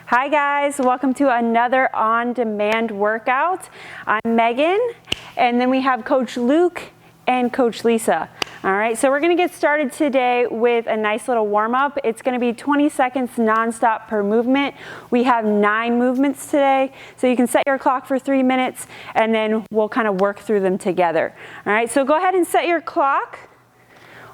Hi guys, welcome to another on-demand workout. I'm Megan, and then we have Coach Luke and Coach Lisa. All right, so we're gonna get started today with a nice little warm-up. It's gonna be 20 seconds nonstop per movement. We have 9 movements today, so you can set your clock for 3 minutes, and then we'll kind of work through them together. All right, so go ahead and set your clock.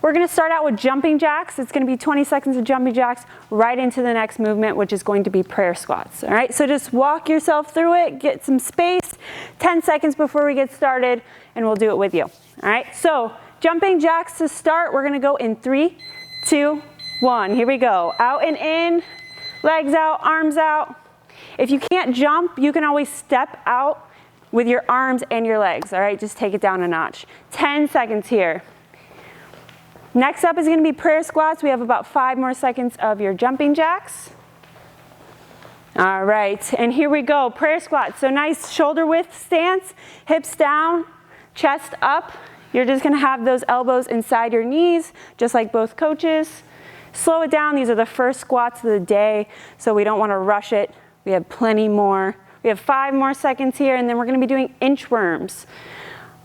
We're gonna start out with jumping jacks. It's gonna be 20 seconds of jumping jacks right into the next movement, which is going to be prayer squats. All right, so just walk yourself through it, get some space, 10 seconds before we get started, and we'll do it with you. All right, so jumping jacks to start, we're gonna go in 3, 2, 1. Here we go. Out and in, legs out, arms out. If you can't jump, you can always step out with your arms and your legs. All right, just take it down a notch. 10 seconds here. Next up is going to be prayer squats. We have about 5 more seconds of your jumping jacks. All right, and here we go, prayer squats. So nice shoulder width stance, hips down, chest up. You're just going to have those elbows inside your knees, just like both coaches. Slow it down. These are the first squats of the day, so we don't want to rush it. We have plenty more. We have 5 more seconds here, and then we're going to be doing inchworms.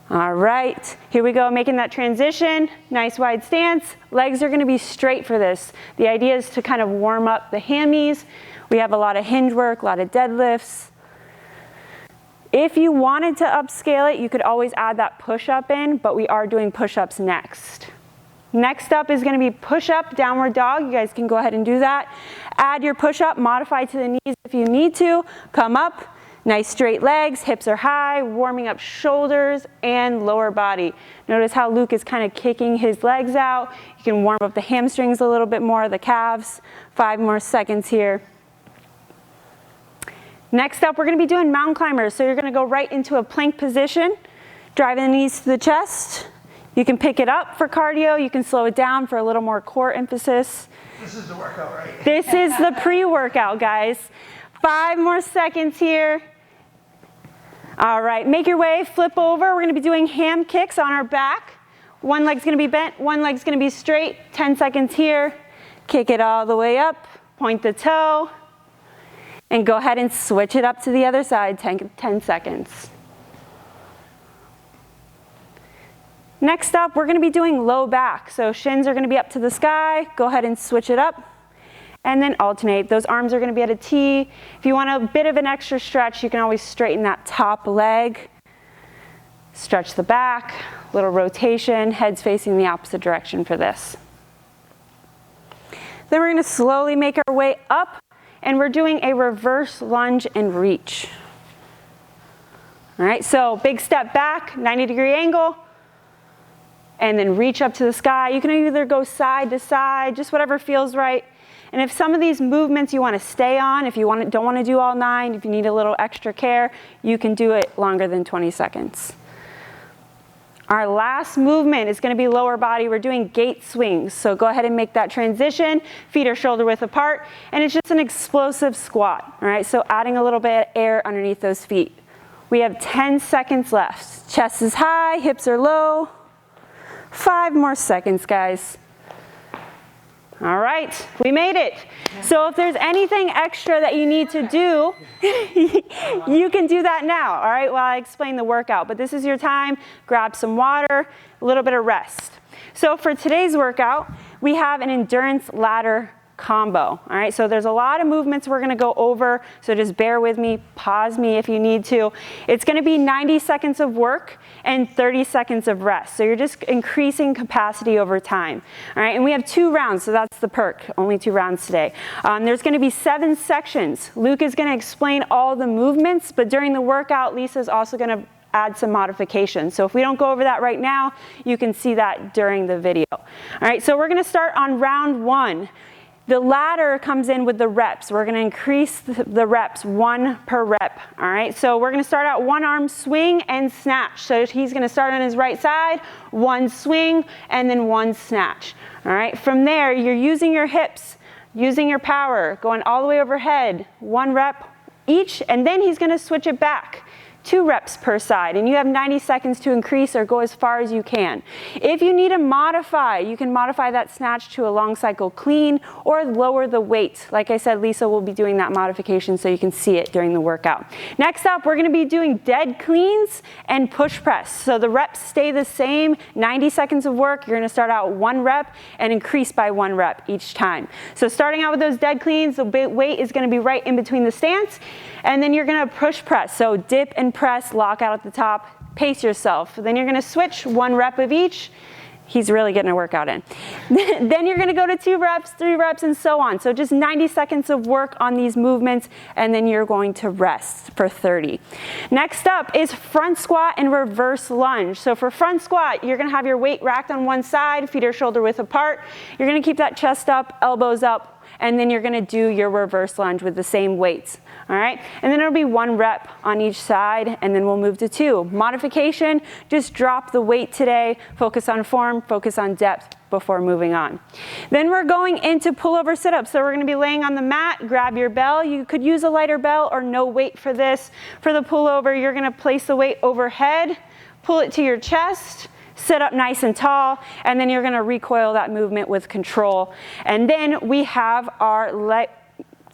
All right, here we go, making that transition. Nice wide stance. Legs are gonna be straight for this. The idea is to kind of warm up the hammies. We have a lot of hinge work, a lot of deadlifts. If you wanted to upscale it, you could always add that push-up in, but we are doing push-ups next. Next up is gonna be push-up, downward dog. You guys can go ahead and do that. Add your push-up, modify to the knees if you need to. Come up. Nice straight legs, hips are high, warming up shoulders and lower body. Notice how Luke is kind of kicking his legs out. You can warm up the hamstrings a little bit more, the calves. 5 more seconds here. Next up, we're gonna be doing mountain climbers. So you're gonna go right into a plank position, driving the knees to the chest. You can pick it up for cardio. You can slow it down for a little more core emphasis. This is the workout, right? This is the pre-workout, guys. 5 more seconds here. All right, make your way, flip over. We're gonna be doing ham kicks on our back. One leg's gonna be bent, one leg's gonna be straight. 10 seconds here. Kick it all the way up, point the toe, and go ahead and switch it up to the other side, 10 seconds. Next up, we're gonna be doing low back. So shins are gonna be up to the sky. Go ahead and switch it up. And then alternate. Those arms are going to be at a T. If you want a bit of an extra stretch, you can always straighten that top leg. Stretch the back, little rotation, heads facing the opposite direction for this. Then we're going to slowly make our way up, and we're doing a reverse lunge and reach. All right, so big step back, 90-degree angle, and then reach up to the sky. You can either go side to side, just whatever feels right. And if some of these movements you want to stay on, if you don't want to do all 9, if you need a little extra care, you can do it longer than 20 seconds. Our last movement is going to be lower body. We're doing gate swings. So go ahead and make that transition. Feet are shoulder width apart. And it's just an explosive squat. All right, so adding a little bit of air underneath those feet. We have 10 seconds left. Chest is high, hips are low. 5 more seconds, guys. All right, we made it. So if there's anything extra that you need to do, you can do that now, all right, while I explain the workout. But this is your time. Grab some water, a little bit of rest. So for today's workout, we have an endurance ladder combo, all right? So there's a lot of movements we're gonna go over, so just bear with me, pause me if you need to. It's gonna be 90 seconds of work and 30 seconds of rest. So you're just increasing capacity over time, all right? And we have 2 rounds, so that's the perk, only 2 rounds today. There's gonna be 7 sections. Luke is gonna explain all the movements, but during the workout, Lisa's also gonna add some modifications. So if we don't go over that right now, you can see that during the video. All right, so we're gonna start on round 1. The ladder comes in with the reps. We're gonna increase the reps, 1 per rep, all right? So we're gonna start out 1 arm swing and snatch. So he's gonna start on his right side, 1 swing, and then 1 snatch, all right? From there, you're using your hips, using your power, going all the way overhead, 1 rep each, and then he's gonna switch it back. 2 reps per side, and you have 90 seconds to increase or go as far as you can. If you need to modify, you can modify that snatch to a long cycle clean or lower the weight. Like I said, Lisa will be doing that modification so you can see it during the workout. Next up, we're gonna be doing dead cleans and push press. So the reps stay the same, 90 seconds of work. You're gonna start out 1 rep and increase by 1 rep each time. So starting out with those dead cleans, the weight is gonna be right in between the stance, and then you're gonna push press. So dip and press, lock out at the top, pace yourself. Then you're gonna switch 1 rep of each. He's really getting a workout in. Then you're gonna go to 2 reps, 3 reps, and so on. So just 90 seconds of work on these movements, and then you're going to rest for 30. Next up is front squat and reverse lunge. So for front squat, you're gonna have your weight racked on one side, feet are shoulder width apart. You're gonna keep that chest up, elbows up, and then you're gonna do your reverse lunge with the same weights, all right? And then it'll be 1 rep on each side, and then we'll move to 2. Modification, just drop the weight today, focus on form, focus on depth before moving on. Then we're going into pullover sit-ups. So we're gonna be laying on the mat, grab your bell. You could use a lighter bell or no weight for this. For the pullover, you're gonna place the weight overhead, pull it to your chest, sit up nice and tall, and then you're gonna recoil that movement with control. And then we have our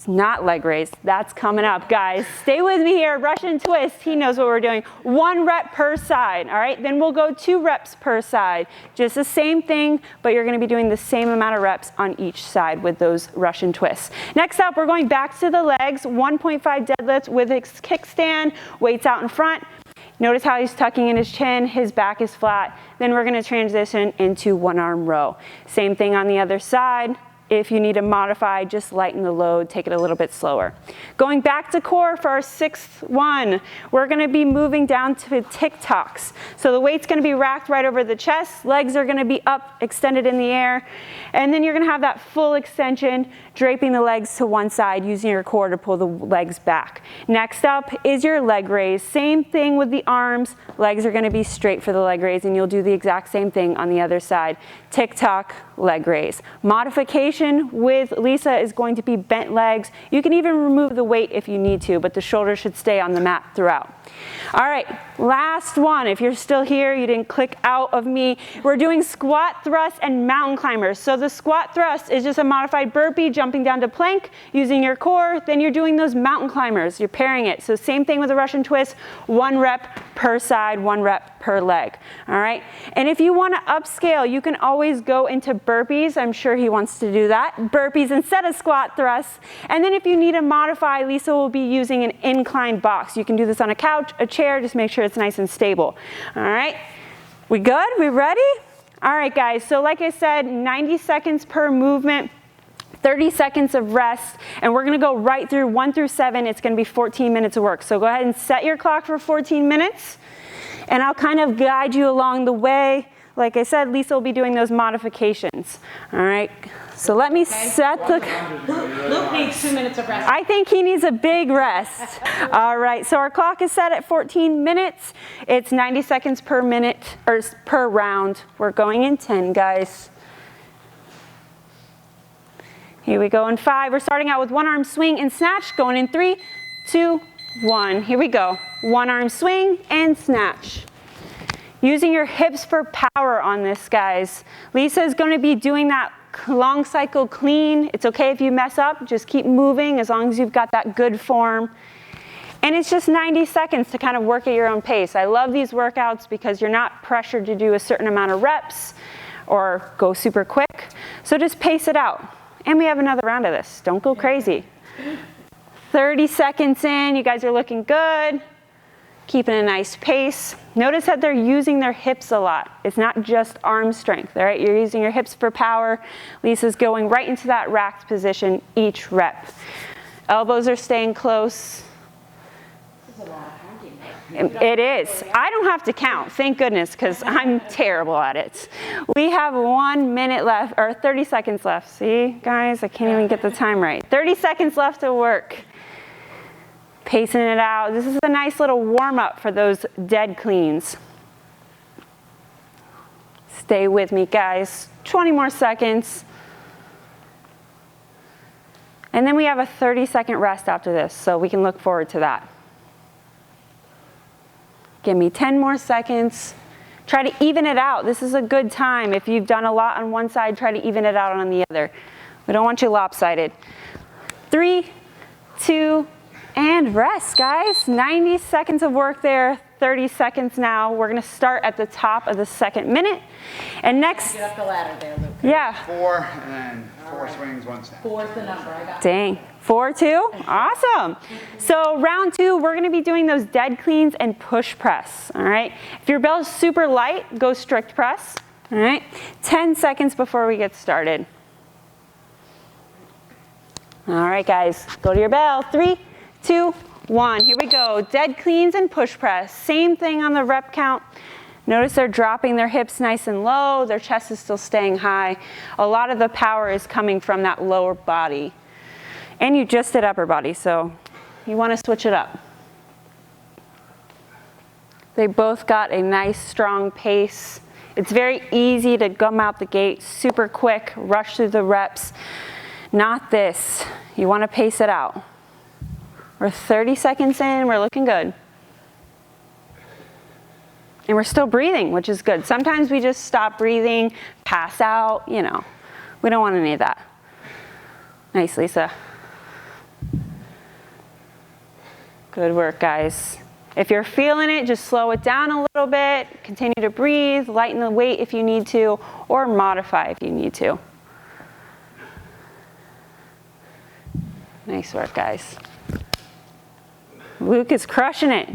not leg raise, that's coming up, guys. Stay with me here, Russian twist, he knows what we're doing. 1 rep per side, all right? Then we'll go 2 reps per side. Just the same thing, but you're gonna be doing the same amount of reps on each side with those Russian twists. Next up, we're going back to the legs, 1.5 deadlifts with a kickstand, weights out in front. Notice how he's tucking in his chin, his back is flat. Then we're gonna transition into 1 arm row. Same thing on the other side. If you need to modify, just lighten the load, take it a little bit slower. Going back to core for our 6th one, we're gonna be moving down to TikToks. So the weight's gonna be racked right over the chest, legs are gonna be up, extended in the air, and then you're gonna have that full extension, draping the legs to one side, using your core to pull the legs back. Next up is your leg raise. Same thing with the arms, legs are gonna be straight for the leg raise, and you'll do the exact same thing on the other side. TikTok, leg raise. Modification with Lisa is going to be bent legs. You can even remove the weight if you need to, but the shoulders should stay on the mat throughout. All right, last one. If you're still here, you didn't click out of me. We're doing squat thrust and mountain climbers. So the squat thrust is just a modified burpee, jumping down to plank, using your core. Then you're doing those mountain climbers. You're pairing it. So same thing with the Russian twist, 1 rep per side, 1 rep per leg. All right, and if you want to upscale, you can always go into burpees. I'm sure he wants to do that. Burpees instead of squat thrusts. And then if you need to modify, Lisa will be using an incline box. You can do this on a couch, a chair, just make sure it's nice and stable. All right, we good? We ready? All right, guys, so like I said, 90 seconds per movement, 30 seconds of rest, and we're gonna go right through 1 through 7. It's gonna be 14 minutes of work. So go ahead and set your clock for 14 minutes, and I'll kind of guide you along the way. Like I said, Lisa will be doing those modifications. All right, so let me set the... Luke needs 2 minutes of rest. I think he needs a big rest. All right, so our clock is set at 14 minutes. It's 90 seconds per minute, or per round. We're going in 10, guys. Here we go in 5. We're starting out with 1 arm swing and snatch, going in 3, 2, 1. Here we go. 1 arm swing and snatch. Using your hips for power on this, guys. Lisa is going to be doing that long cycle clean. It's okay if you mess up, just keep moving as long as you've got that good form. And it's just 90 seconds to kind of work at your own pace. I love these workouts because you're not pressured to do a certain amount of reps or go super quick. So just pace it out. And we have another round of this. Don't go crazy. 30 seconds in, you guys are looking good. Keeping a nice pace. Notice that they're using their hips a lot. It's not just arm strength, all right? You're using your hips for power. Lisa's going right into that racked position each rep. Elbows are staying close. It is. I don't have to count, thank goodness, because I'm terrible at it. We have 1 minute left, or 30 seconds left. See, guys, I can't even get the time right. 30 seconds left to work. Pacing it out. This is a nice little warm-up for those dead cleans. Stay with me, guys. 20 more seconds. And then we have a 30-second rest after this, so we can look forward to that. Give me 10 more seconds. Try to even it out. This is a good time. If you've done a lot on one side, try to even it out on the other. We don't want you lopsided. 3, 2, and rest, guys. 90 seconds of work there, 30 seconds now. We're gonna start at the top of the second minute. And next. Get up the ladder there, Luke. Yeah. 4 and then 4 swings, 1 snap. 4 is the number I got. Dang. 4, 2, awesome. So round 2, we're gonna be doing those dead cleans and push press, all right? If your bell is super light, go strict press, all right? 10 seconds before we get started. All right, guys, go to your bell. 3, 2, 1, here we go. Dead cleans and push press. Same thing on the rep count. Notice they're dropping their hips nice and low, their chest is still staying high. A lot of the power is coming from that lower body. And you just did upper body, so you want to switch it up. They both got a nice strong pace. It's very easy to come out the gate super quick, rush through the reps. Not this. You want to pace it out. We're 30 seconds in, we're looking good. And we're still breathing, which is good. Sometimes we just stop breathing, pass out, you know. We don't want any of that. Nice, Lisa. Good work, guys. If you're feeling it, just slow it down a little bit, continue to breathe, lighten the weight if you need to, or modify if you need to. Nice work, guys. Luke is crushing it.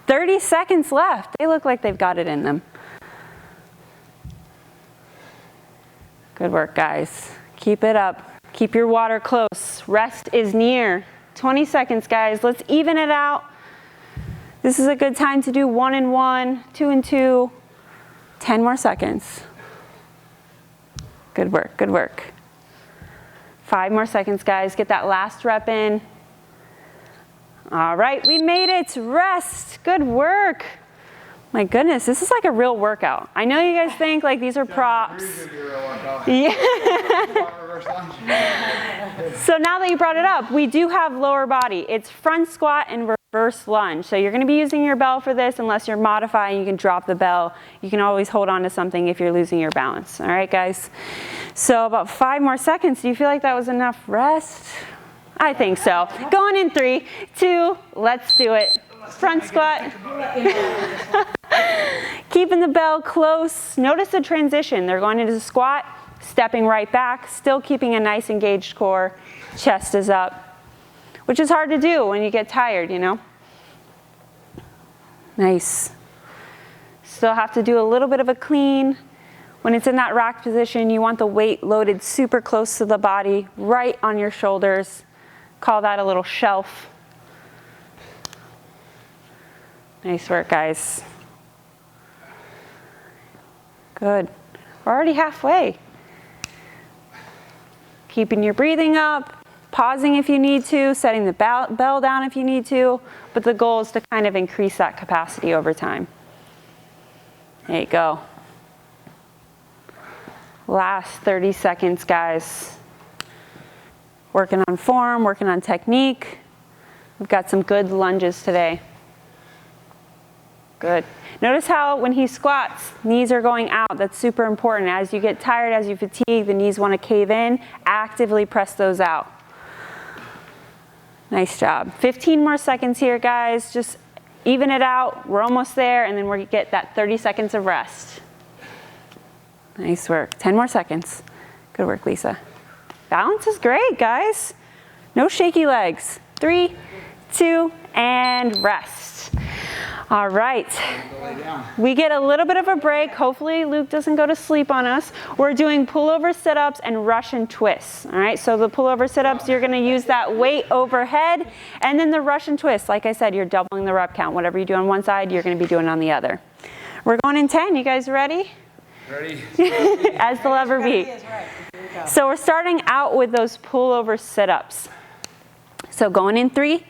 30 seconds left. They look like they've got it in them. Good work, guys. Keep it up. Keep your water close. Rest is near. 20 seconds, guys. Let's even it out. This is a good time to do 1 and 1, 2 and 2. 10 more seconds. Good work, good work. 5 more seconds, guys. Get that last rep in. All right, we made it. Rest. Good work. My goodness, this is like a real workout. I know you guys think like these are props. Yeah. So now that you brought it up, we do have lower body. It's front squat and reverse lunge. So you're going to be using your bell for this unless you're modifying. You can drop the bell. You can always hold on to something if you're losing your balance. All right, guys. So about 5 more seconds. Do you feel like that was enough rest? I think so. Going in 3, 2, let's do it. Front squat. Keeping the bell close. Notice the transition. They're going into the squat, stepping right back, still keeping a nice engaged core. Chest is up, which is hard to do when you get tired, you know. Nice. Still have to do a little bit of a clean. When it's in that rack position, you want the weight loaded super close to the body, right on your shoulders. Call that a little shelf. Nice work, guys. Good. We're already halfway. Keeping your breathing up, pausing if you need to, setting the bell down if you need to, but the goal is to kind of increase that capacity over time. There you go. Last 30 seconds, guys. Working on form, working on technique. We've got some good lunges today. Good. Notice how when he squats, knees are going out. That's super important. As you get tired, as you fatigue, the knees want to cave in. Actively press those out. Nice job. 15 more seconds here, guys. Just even it out. We're almost there, and then we get that 30 seconds of rest. Nice work. 10 more seconds. Good work, Lisa. Balance is great, guys. No shaky legs. 3, 2, and rest. All right. We get a little bit of a break. Hopefully Luke doesn't go to sleep on us. We're doing pullover sit-ups and Russian twists. All right, so the pullover sit-ups, you're going to use that weight overhead. And then the Russian twist, like I said, you're doubling the rep count. Whatever you do on one side, you're going to be doing on the other. We're going in 10. You guys ready? Ready? As the lever beat. So we're starting out with those pullover sit-ups. So going in 3,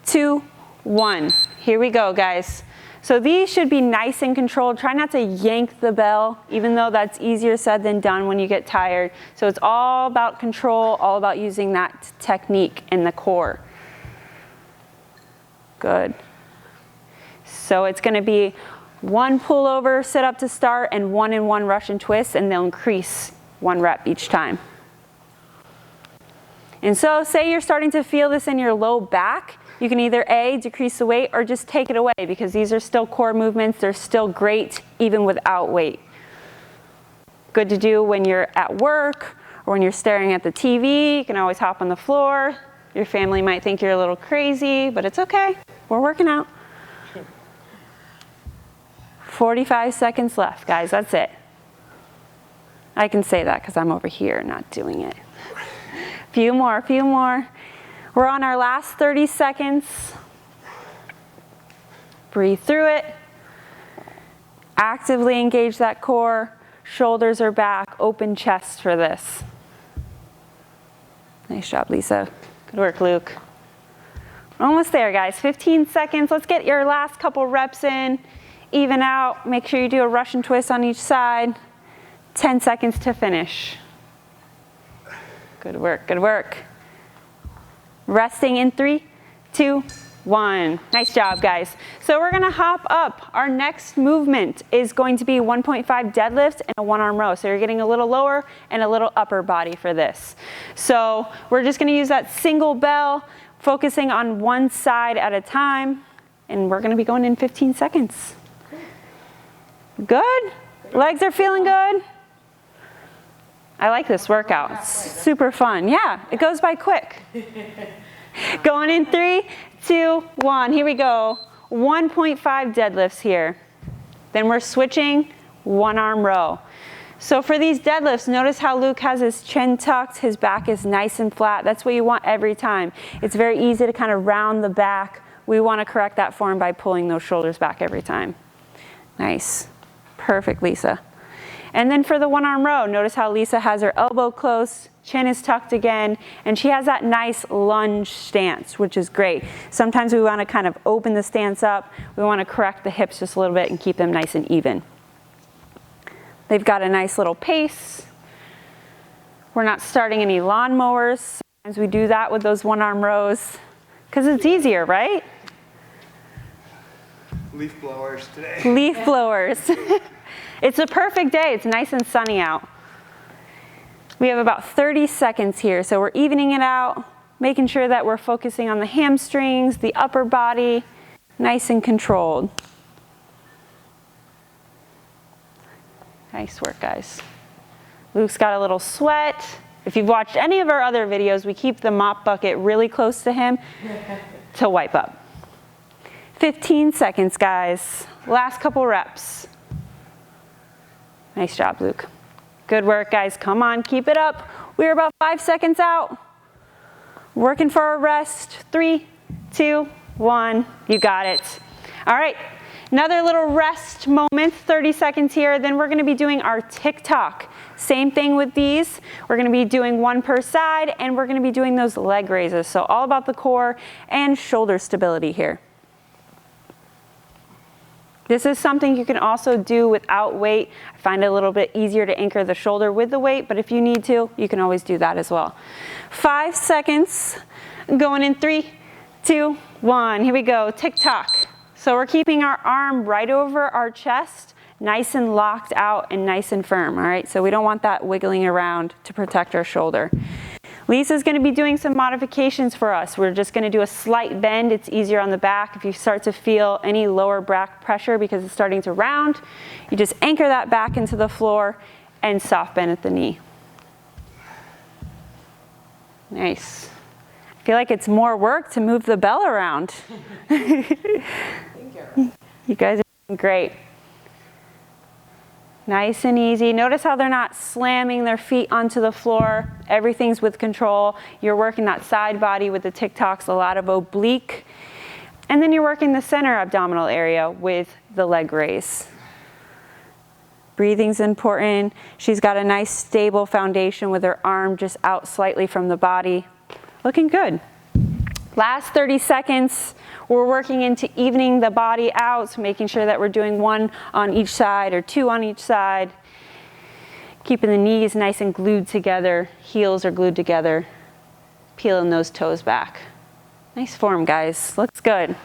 2, 1. Here we go, guys. So these should be nice and controlled. Try not to yank the bell, even though that's easier said than done when you get tired. So it's all about control, all about using that technique in the core. Good. So So it's going to be 1 pullover sit up to start and 1 and 1 Russian twist, and they'll increase 1 rep each time. And so say you're starting to feel this in your low back, you can either A, decrease the weight, or just take it away, because these are still core movements. They're still great even without weight. Good to do when you're at work or when you're staring at the TV. You can always hop on the floor. Your family might think you're a little crazy, but it's okay. We're working out. 45 seconds left, guys. That's it. I can say that because I'm over here not doing it. Few more, few more. We're on our last 30 seconds. Breathe through it. Actively engage that core. Shoulders are back. Open chest for this. Nice job, Lisa. Good work, Luke. We're almost there, guys. 15 seconds. Let's get your last couple reps in. Even out. Make sure you do a Russian twist on each side. 10 seconds to finish. Good work, good work. Resting in 3, 2, 1. Nice job, guys. So we're gonna hop up. Our next movement is going to be 1.5 deadlift and a 1-arm row. So you're getting a little lower and a little upper body for this. So we're just gonna use that single bell, focusing on one side at a time. And we're gonna be going in 15 seconds. Good? Legs are feeling good? I like this workout. It's super fun. Yeah, it goes by quick. Going in 3, 2, 1. Here we go. 1.5 deadlifts here. Then we're switching 1-arm row. So for these deadlifts, notice how Luke has his chin tucked, his back is nice and flat. That's what you want every time. It's very easy to kind of round the back. We want to correct that form by pulling those shoulders back every time. Nice. Perfect, Lisa. And then for the 1-arm row, notice how Lisa has her elbow close, chin is tucked again, and she has that nice lunge stance, which is great. Sometimes we want to kind of open the stance up. We want to correct the hips just a little bit and keep them nice and even. They've got a nice little pace. We're not starting any lawnmowers. Sometimes we do that with those 1-arm rows because it's easier, right? Leaf blowers today. Leaf blowers. It's a perfect day. It's nice and sunny out. We have about 30 seconds here, so we're evening it out, making sure that we're focusing on the hamstrings, the upper body, nice and controlled. Nice work, guys. Luke's got a little sweat. If you've watched any of our other videos, we keep the mop bucket really close to him to wipe up. 15 seconds, guys. Last couple reps. Nice job, Luke. Good work, guys. Come on, keep it up. We're about 5 seconds out. Working for a rest. 3, 2, 1. You got it. All right, another little rest moment, 30 seconds here. Then we're gonna be doing our tick-tock. Same thing with these. We're gonna be doing 1 per side, and we're gonna be doing those leg raises. So all about the core and shoulder stability here. This is something you can also do without weight. I find it a little bit easier to anchor the shoulder with the weight, but if you need to, you can always do that as well. 5 seconds, going in 3, 2, 1. Here we go, tick-tock. So we're keeping our arm right over our chest, nice and locked out and nice and firm, all right? So we don't want that wiggling around to protect our shoulder. Lisa's going to be doing some modifications for us. We're just going to do a slight bend. It's easier on the back. If you start to feel any lower back pressure because it's starting to round, you just anchor that back into the floor and soft bend at the knee. Nice. I feel like it's more work to move the bell around. You guys are doing great. Nice and easy. Notice how they're not slamming their feet onto the floor. Everything's with control. You're working that side body with the tick-tocks, a lot of oblique. And then you're working the center abdominal area with the leg raise. Breathing's important. She's got a nice stable foundation with her arm just out slightly from the body. Looking good. Last 30 seconds, we're working into evening the body out, so making sure that we're doing 1 on each side or 2 on each side. Keeping the knees nice and glued together, heels are glued together, peeling those toes back. Nice form, guys, looks good.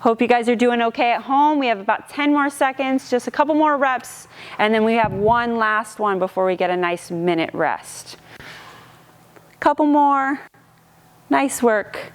Hope you guys are doing okay at home. We have about 10 more seconds, just a couple more reps, and then we have one last one before we get a nice minute rest. Couple more. Nice work.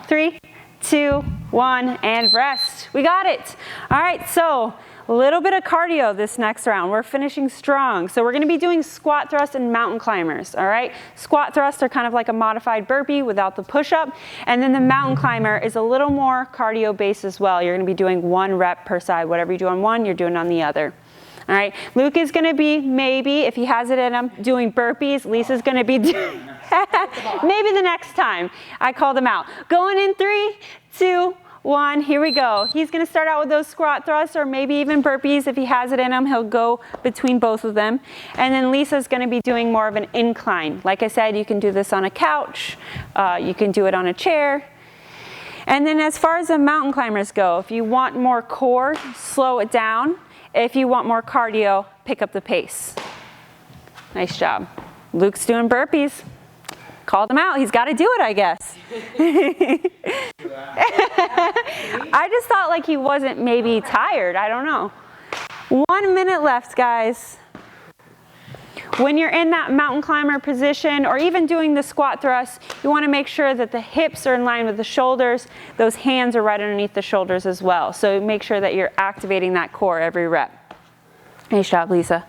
3, 2, 1, and rest. We got it. All right, so a little bit of cardio this next round. We're finishing strong. So we're gonna be doing squat thrust and mountain climbers, all right? Squat thrust are kind of like a modified burpee without the push-up. And then the mountain climber is a little more cardio based as well. You're gonna be doing 1 rep per side. Whatever you do on one, you're doing on the other. All right, Luke is gonna be, maybe, if he has it in him, doing burpees. Lisa's gonna be doing, maybe the next time. I called him out. Going in 3, 2, 1, here we go. He's gonna start out with those squat thrusts or maybe even burpees. If he has it in him, he'll go between both of them. And then Lisa's gonna be doing more of an incline. Like I said, you can do this on a couch, you can do it on a chair. And then as far as the mountain climbers go, if you want more core, slow it down. If you want more cardio, pick up the pace. Nice job. Luke's doing burpees. Called him out. He's got to do it, I guess. I just thought like he wasn't maybe tired. I don't know. 1 minute left, guys. When you're in that mountain climber position or even doing the squat thrust, you want to make sure that the hips are in line with the shoulders. Those hands are right underneath the shoulders as well. So make sure that you're activating that core every rep. Nice job, Lisa.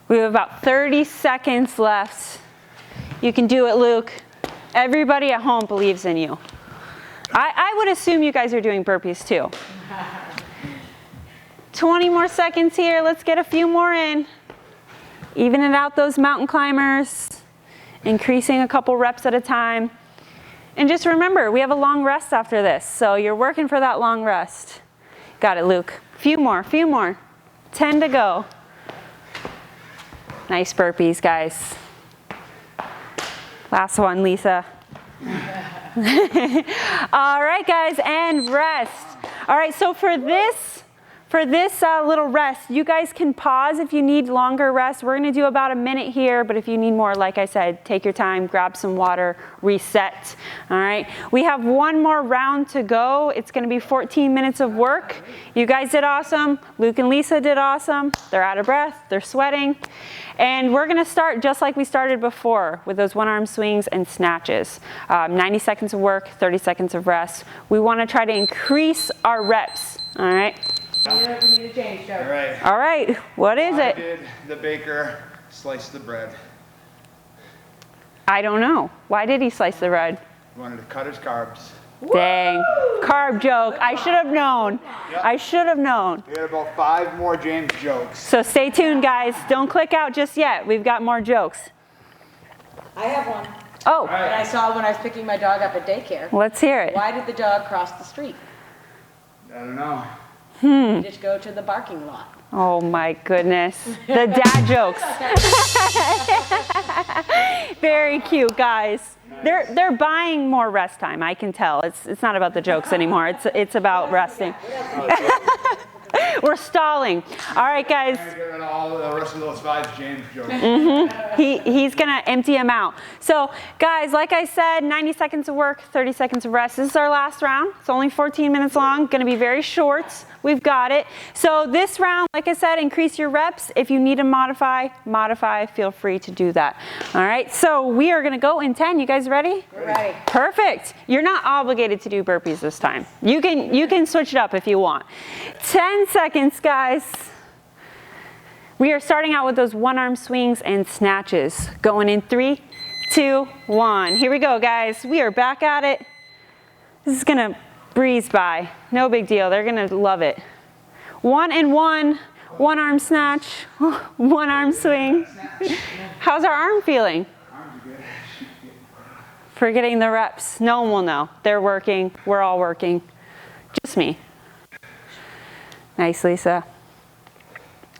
We have about 30 seconds left. You can do it, Luke. Everybody at home believes in you. I would assume you guys are doing burpees too. 20 more seconds here. Let's get a few more in. Evening out those mountain climbers, increasing a couple reps at a time. And just remember, we have a long rest after this, so you're working for that long rest. Got it, Luke. Few more. 10 to go. Nice burpees, guys. Last one, Lisa. All right, guys, and rest. All right, so for this little rest, you guys can pause if you need longer rest. We're gonna do about a minute here, but if you need more, like I said, take your time, grab some water, reset. All right, we have one more round to go. It's gonna be 14 minutes of work. You guys did awesome. Luke and Lisa did awesome. They're out of breath, they're sweating. And we're gonna start just like we started before with those one-arm swings and snatches. 90 seconds of work, 30 seconds of rest. We wanna try to increase our reps, all right? We need a change, Joe. All right. All right, what is Why it? did the baker slice the bread? I don't know. Why did he slice the bread? He wanted to cut his carbs. Dang, carb joke. I should have known. I should have known. We had about 5 more James jokes. So stay tuned, guys. Don't click out just yet. We've got more jokes. I have one Oh, that I saw when I was picking my dog up at daycare. let's hear it. Why did the dog cross the street? I don't know. You just go to the barking lot. Oh my goodness. The dad jokes. Very cute, guys. They're buying more rest time, I can tell. It's not about the jokes anymore. It's about resting. We're stalling. All right, guys. I'm gonna get rid of all the rest of those 5 James jokes. He's gonna empty them out. So guys, like I said, 90 seconds of work, 30 seconds of rest. This is our last round. It's only 14 minutes long, gonna be very short. We've got it. So this round, like I said, increase your reps. If you need to modify, feel free to do that. All right, so we are gonna go in 10. You guys ready? We're ready. Perfect. You're not obligated to do burpees this time. You can switch it up if you want. 10 seconds, guys. We are starting out with those one-arm swings and snatches. Going in 3, 2, 1. Here we go, guys. We are back at it. This is gonna breeze by. No big deal. They're gonna love it. 1 and 1. One arm snatch. One arm swing. How's our arm feeling? Forgetting the reps. No one will know. They're working. We're all working. Just me. Nice, Lisa.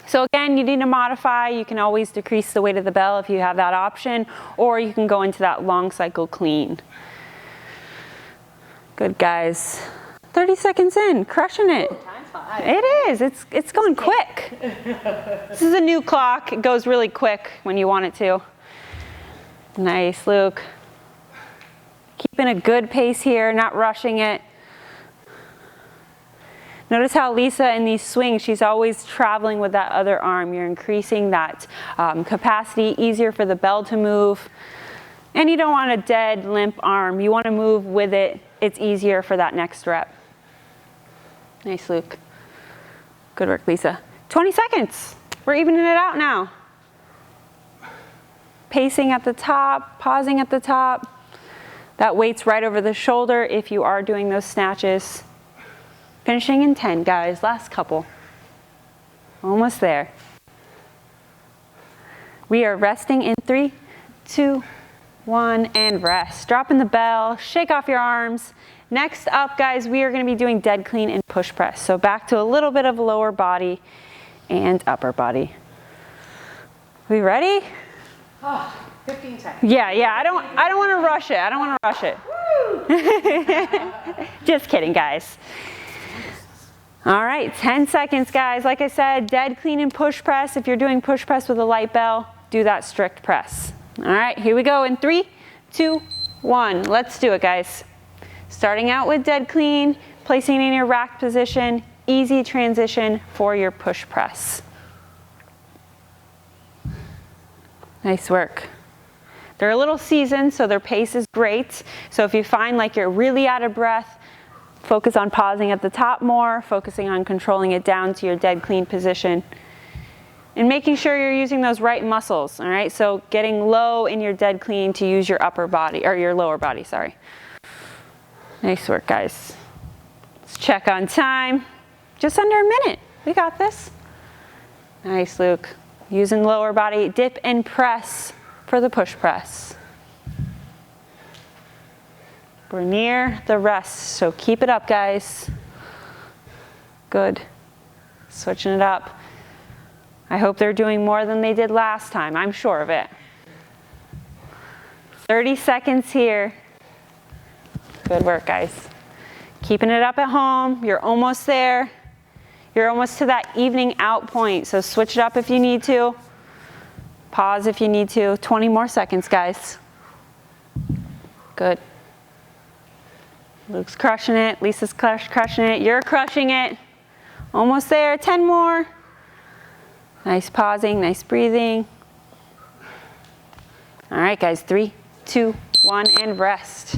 So again, you need to modify. You can always decrease the weight of the bell if you have that option, or you can go into that long cycle clean. Good, guys. 30 seconds in, crushing it. Time flies. It is. It's going quick. This is a new clock. It goes really quick when you want it to. Nice, Luke. Keeping a good pace here, not rushing it. Notice how Lisa in these swings, she's always traveling with that other arm. You're increasing that capacity, easier for the bell to move. And you don't want a dead, limp arm. You want to move with it. It's easier for that next rep. Nice, Luke. Good work, Lisa. 20 seconds. We're evening it out now. Pacing at the top, pausing at the top. That weight's right over the shoulder if you are doing those snatches. Finishing in 10, guys. Last couple. Almost there. We are resting in 3, 2, 1, and rest. Dropping the bell, shake off your arms. Next up, guys, we are going to be doing dead clean and push press. So back to a little bit of lower body and upper body. We ready? Oh, 15 seconds. Yeah, I don't want to rush it. I don't want to rush it. Just kidding, guys. All right, 10 seconds, guys. Like I said, dead clean and push press. If you're doing push press with a light bell, do that strict press. All right, here we go in 3, 2, 1. Let's do it, guys. Starting out with dead clean, placing it in your rack position, easy transition for your push press. Nice work. They're a little seasoned, so their pace is great. So if you find like you're really out of breath, focus on pausing at the top more, focusing on controlling it down to your dead clean position. And making sure you're using those right muscles, all right? So getting low in your dead clean to use your upper body, or your lower body, sorry. Nice work, guys. Let's check on time. Just under a minute. We got this. Nice, Luke. Using lower body, dip and press for the push press. We're near the rest, so keep it up, guys. Good. Switching it up. I hope they're doing more than they did last time. I'm sure of it. 30 seconds here. Good work, guys. Keeping it up at home. You're almost there. You're almost to that evening out point, so switch it up if you need to. Pause if you need to. 20 more seconds, guys. Good. Luke's crushing it. Lisa's crushing it. You're crushing it. Almost there. 10 more. Nice pausing, nice breathing. All right, guys. 3, 2, 1, and rest.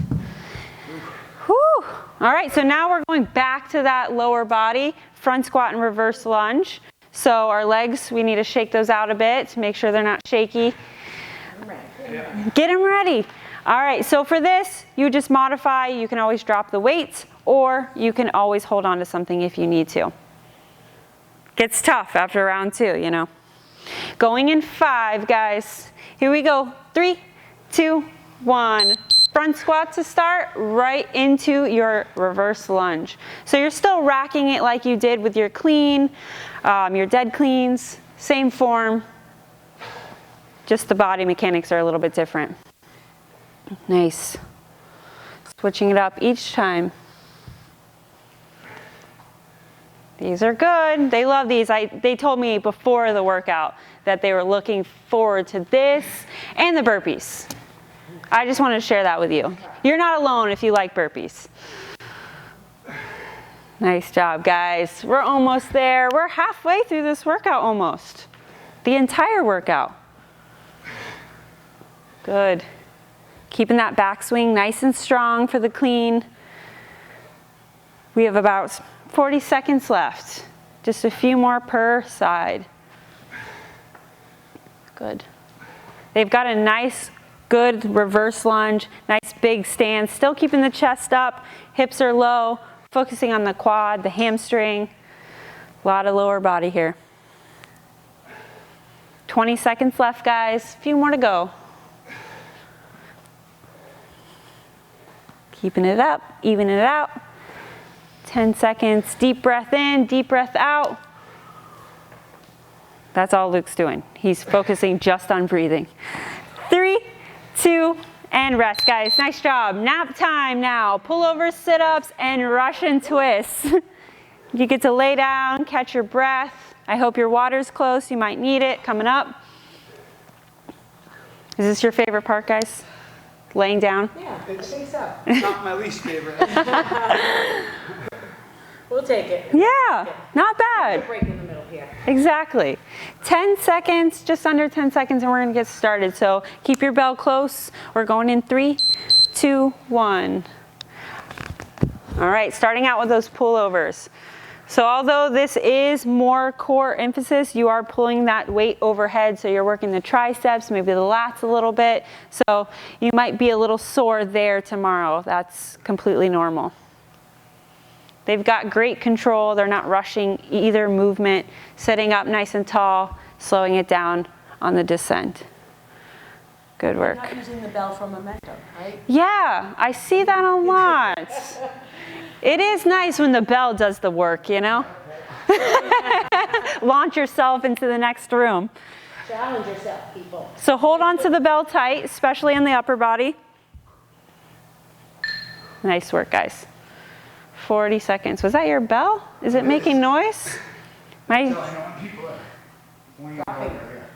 Whew. All right, so now we're going back to that lower body, front squat and reverse lunge. So our legs, we need to shake those out a bit to make sure they're not shaky. Get them ready. All right, so for this, you just modify. You can always drop the weights, or you can always hold on to something if you need to. Gets tough after round 2, you know. Going in 5, guys. Here we go. 3, 2, 1. Front squat to start, right into your reverse lunge. So you're still racking it like you did with your clean, your dead cleans, same form. Just the body mechanics are a little bit different. Nice. Switching it up each time. These are good. They love these. They told me before the workout that they were looking forward to this and the burpees. I just wanted to share that with you. You're not alone if you like burpees. Nice job, guys. We're almost there. We're halfway through this workout almost. The entire workout. Good. Keeping that backswing nice and strong for the clean. We have about 40 seconds left. Just a few more per side. Good. They've got a nice, good reverse lunge, nice big stance, still keeping the chest up, hips are low, focusing on the quad, the hamstring. A lot of lower body here. 20 seconds left, guys. A few more to go. Keeping it up, evening it out. 10 seconds, deep breath in, deep breath out. That's all Luke's doing. He's focusing just on breathing. 3, 2, and rest, guys. Nice job. Nap time now. Pullover sit-ups and Russian twists. You get to lay down, catch your breath. I hope your water's close. You might need it coming up. Is this your favorite part, guys? Laying down? Yeah, I think so. It's not my least favorite. Well, take it. Yeah, not bad. Break in the middle here. Exactly. 10 seconds, just under 10 seconds, and we're gonna get started. So keep your bell close. We're going in 3, 2, 1. All right, starting out with those pullovers. So although this is more core emphasis, you are pulling that weight overhead, so you're working the triceps, maybe the lats a little bit. So you might be a little sore there tomorrow. That's completely normal. They've got great control. They're not rushing either movement, sitting up nice and tall, slowing it down on the descent. Good work. Not using the bell for momentum, right? Yeah, I see that a lot. It is nice when the bell does the work, you know? Launch yourself into the next room. Challenge yourself, people. So hold on to the bell tight, especially in the upper body. Nice work, guys. 40 seconds. Was that your bell? Is it making noise?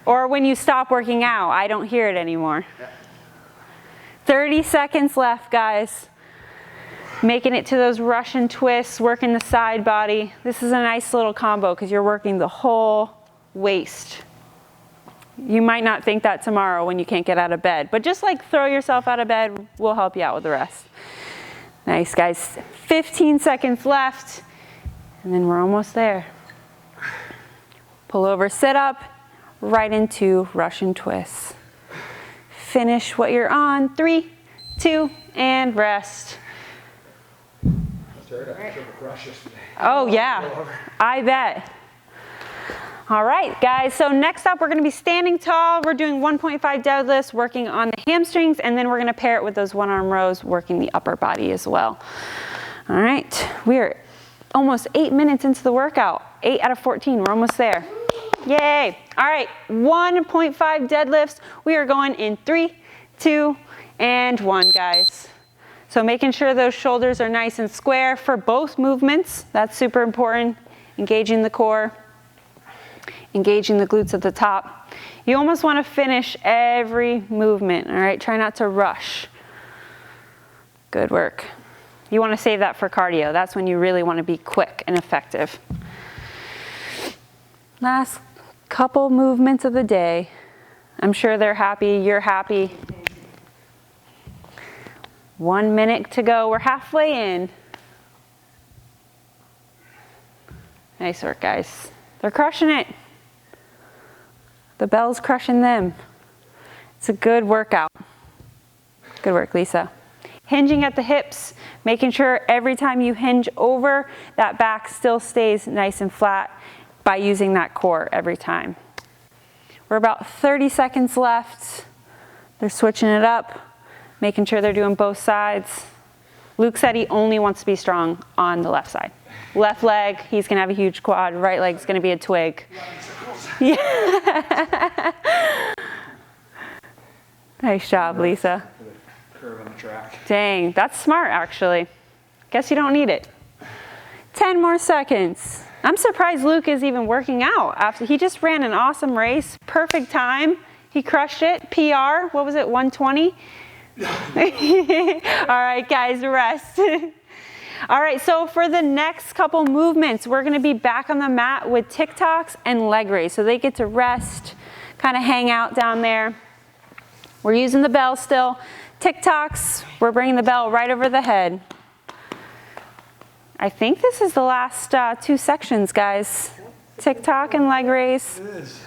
Or when you stop working out, I don't hear it anymore. 30 seconds left, guys. Making it to those Russian twists, working the side body. This is a nice little combo because you're working the whole waist. You might not think that tomorrow when you can't get out of bed, but just like throw yourself out of bed, we'll help you out with the rest. Nice, guys. 15 seconds left, and then we're almost there. Pull over, sit up, right into Russian twists. Finish what you're on. 3, 2, and rest. Oh yeah, I bet. All right, guys, so next up we're gonna be standing tall. We're doing 1.5 deadlifts, working on the hamstrings, and then we're gonna pair it with those one-arm rows, working the upper body as well. All right, we're almost 8 minutes into the workout. 8 out of 14, we're almost there. Yay. All right, 1.5 deadlifts. We are going in 3, 2, and 1, guys. So making sure those shoulders are nice and square for both movements. That's super important. Engaging the core, engaging the glutes at the top. You almost want to finish every movement, all right? Try not to rush. Good work. You want to save that for cardio. That's when you really want to be quick and effective. Last couple movements of the day. I'm sure they're happy, you're happy. 1 minute to go. We're halfway in. Nice work, guys. They're crushing it. The bell's crushing them. It's a good workout. Good work, Lisa. Hinging at the hips, making sure every time you hinge over, that back still stays nice and flat by using that core every time. We're about 30 seconds left. They're switching it up, making sure they're doing both sides. Luke said he only wants to be strong on the left side. Left leg, he's gonna have a huge quad. Right leg's gonna be a twig. Yeah. Nice job, Lisa. Curve on the track. Dang, that's smart actually. Guess you don't need it. 10 more seconds. I'm surprised Luke is even working out after he just ran an awesome race. Perfect time. He crushed it. PR, what was it, 120? All right, guys, rest. All right, so for the next couple movements, we're gonna be back on the mat with TikToks and leg raise. So they get to rest, kind of hang out down there. We're using the bell still. TikToks, we're bringing the bell right over the head. I think this is the last 2 sections, guys. TikTok and leg raise. It is.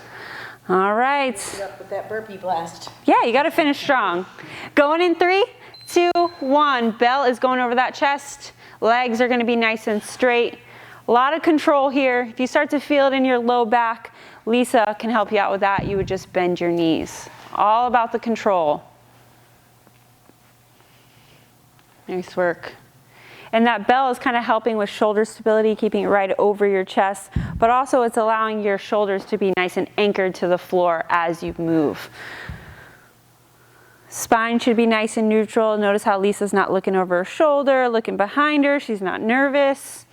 All right. Get up with that burpee blast. Yeah, you got to finish strong. Going in 3, 2, 1. Bell is going over that chest. Legs are going to be nice and straight. A lot of control here. If you start to feel it in your low back, Lisa can help you out with that. You would just bend your knees. All about the control. Nice work. And that bell is kind of helping with shoulder stability, keeping it right over your chest, but also it's allowing your shoulders to be nice and anchored to the floor as you move. Spine should be nice and neutral. Notice how Lisa's not looking over her shoulder, looking behind her. She's not nervous.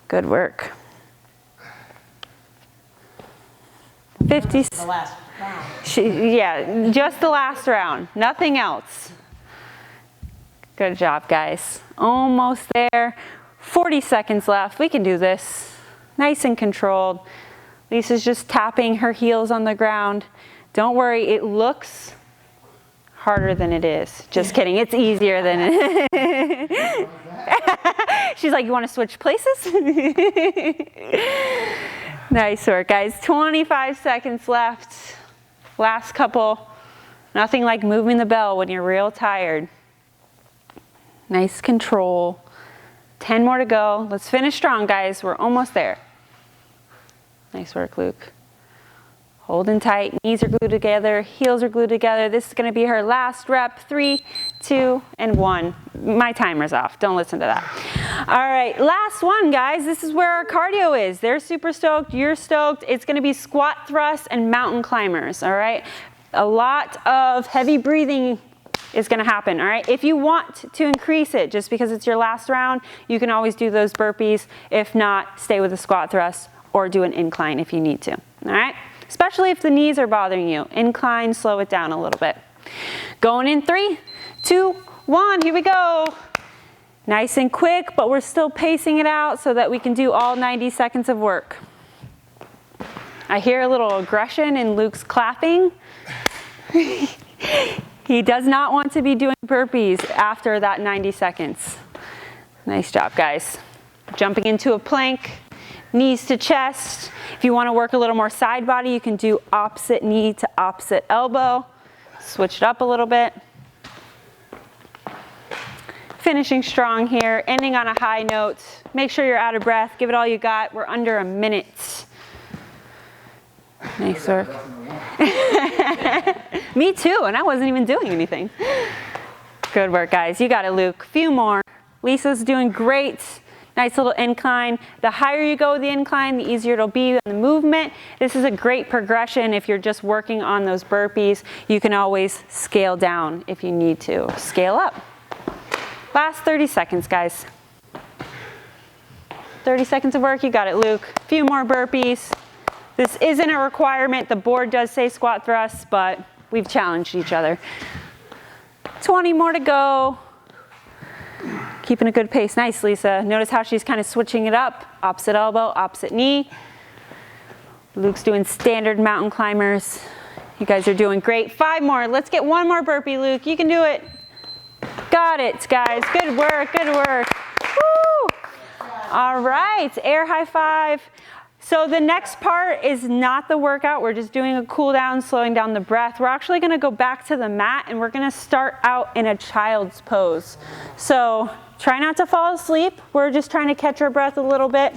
Good work. 50. The last round. Yeah, just the last round, nothing else. Good job, guys. Almost there. 40 seconds left. We can do this. Nice and controlled. Lisa's just tapping her heels on the ground. Don't worry, it looks harder than it is. Just kidding, it's easier than it is. She's like, you want to switch places? Nice work, guys. 25 seconds left. Last couple. Nothing like moving the bell when you're real tired. Nice control. 10 more to go. Let's finish strong, guys. We're almost there. Nice work, Luke. Holding tight. Knees are glued together. Heels are glued together. This is going to be her last rep. 3, 2, and 1. My timer's off. Don't listen to that. All right, last one, guys. This is where our cardio is. They're super stoked. You're stoked. It's going to be squat thrusts and mountain climbers, all right? A lot of heavy breathing is going to happen, all right? If you want to increase it, just because it's your last round, you can always do those burpees. If not, stay with the squat thrust or do an incline if you need to, all right? Especially if the knees are bothering you. Incline, slow it down a little bit. Going in 3, 2, 1, here we go. Nice and quick, but we're still pacing it out so that we can do all 90 seconds of work. I hear a little aggression in Luke's clapping. He does not want to be doing burpees after that 90 seconds. Nice job, guys. Jumping into a plank, knees to chest. If you want to work a little more side body, you can do opposite knee to opposite elbow. Switch it up a little bit. Finishing strong here, ending on a high note. Make sure you're out of breath. Give it all you got. We're under a minute. Nice work. Me too, and I wasn't even doing anything. Good work, guys. You got it, Luke. Few more. Lisa's doing great. Nice little incline. The higher you go with the incline, the easier it'll be in the movement. This is a great progression if you're just working on those burpees. You can always scale down if you need to. Scale up. Last 30 seconds, guys. 30 seconds of work. You got it, Luke. A few more burpees. This isn't a requirement. The board does say squat thrusts, but we've challenged each other. 20 more to go. Keeping a good pace. Nice, Lisa. Notice how she's kind of switching it up. Opposite elbow, opposite knee. Luke's doing standard mountain climbers. You guys are doing great. 5 more. Let's get 1 more burpee, Luke. You can do it. Got it, guys. Good work, good work. Woo! All right, air high five. So the next part is not the workout. We're just doing a cool down, slowing down the breath. We're actually gonna go back to the mat and we're gonna start out in a child's pose. So try not to fall asleep. We're just trying to catch our breath a little bit.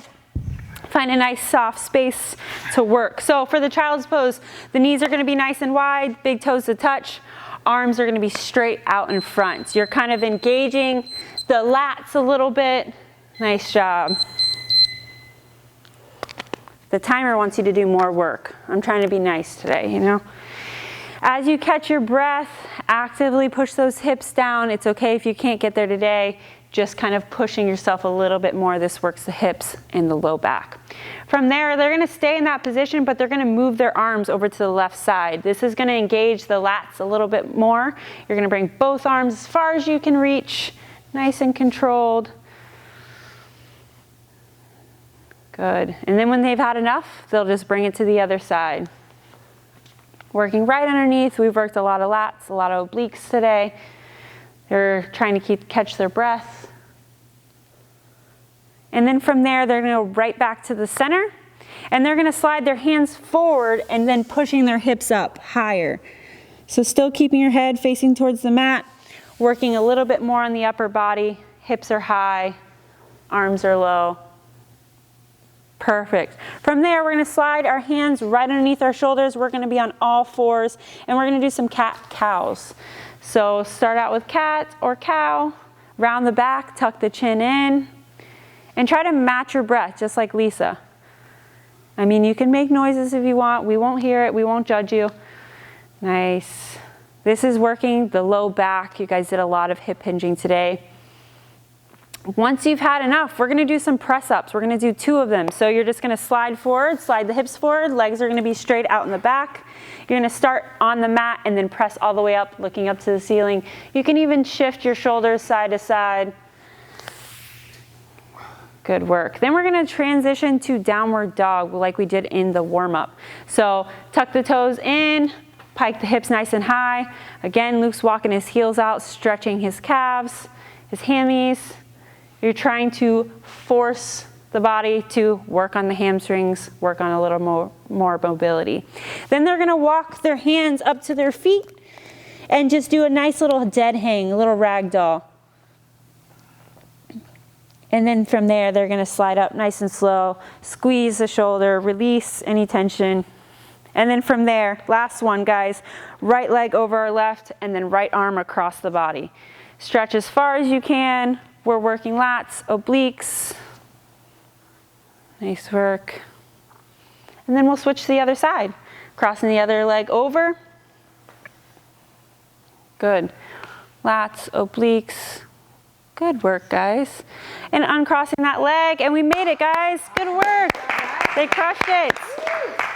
Find a nice soft space to work. So for the child's pose, the knees are gonna be nice and wide, big toes to touch. Arms are gonna be straight out in front. So you're kind of engaging the lats a little bit. Nice job. The timer wants you to do more work. I'm trying to be nice today, you know? As you catch your breath, actively push those hips down. It's okay if you can't get there today. Just kind of pushing yourself a little bit more. This works the hips and the low back. From there, they're gonna stay in that position, but they're gonna move their arms over to the left side. This is gonna engage the lats a little bit more. You're gonna bring both arms as far as you can reach, nice and controlled. Good. And then when they've had enough, they'll just bring it to the other side. Working right underneath. We've worked a lot of lats, a lot of obliques today. They're trying to catch their breath. And then from there, they're going to go right back to the center. And they're going to slide their hands forward and then pushing their hips up higher. So still keeping your head facing towards the mat. Working a little bit more on the upper body. Hips are high. Arms are low. Perfect. From there, we're going to slide our hands right underneath our shoulders. We're going to be on all fours, and we're going to do some cat-cows. So start out with cat or cow, round the back, tuck the chin in, and try to match your breath, just like Lisa. I mean, you can make noises if you want. We won't hear it. We won't judge you. Nice. This is working the low back. You guys did a lot of hip hinging today. Once you've had enough, we're going to do some press-ups. We're going to do 2 of them. So you're just going to slide forward, slide the hips forward. Legs are going to be straight out in the back. You're going to start on the mat and then press all the way up, looking up to the ceiling. You can even shift your shoulders side to side. Good work. Then we're gonna transition to downward dog like we did in the warm-up. So tuck the toes in, pike the hips nice and high. Again, Luke's walking his heels out, stretching his calves, his hammies. You're trying to force the body to work on the hamstrings, work on a little more mobility. Then they're gonna walk their hands up to their feet and just do a nice little dead hang, a little ragdoll. And then from there, they're gonna slide up nice and slow, squeeze the shoulder, release any tension. And then from there, last one, guys, right leg over our left and then right arm across the body. Stretch as far as you can. We're working lats, obliques. Nice work. And then we'll switch to the other side. Crossing the other leg over. Good. Lats, obliques. Good work, guys. And uncrossing that leg, and we made it, guys. Good work. They crushed it.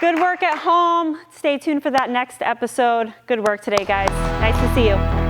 Good work at home. Stay tuned for that next episode. Good work today, guys. Nice to see you.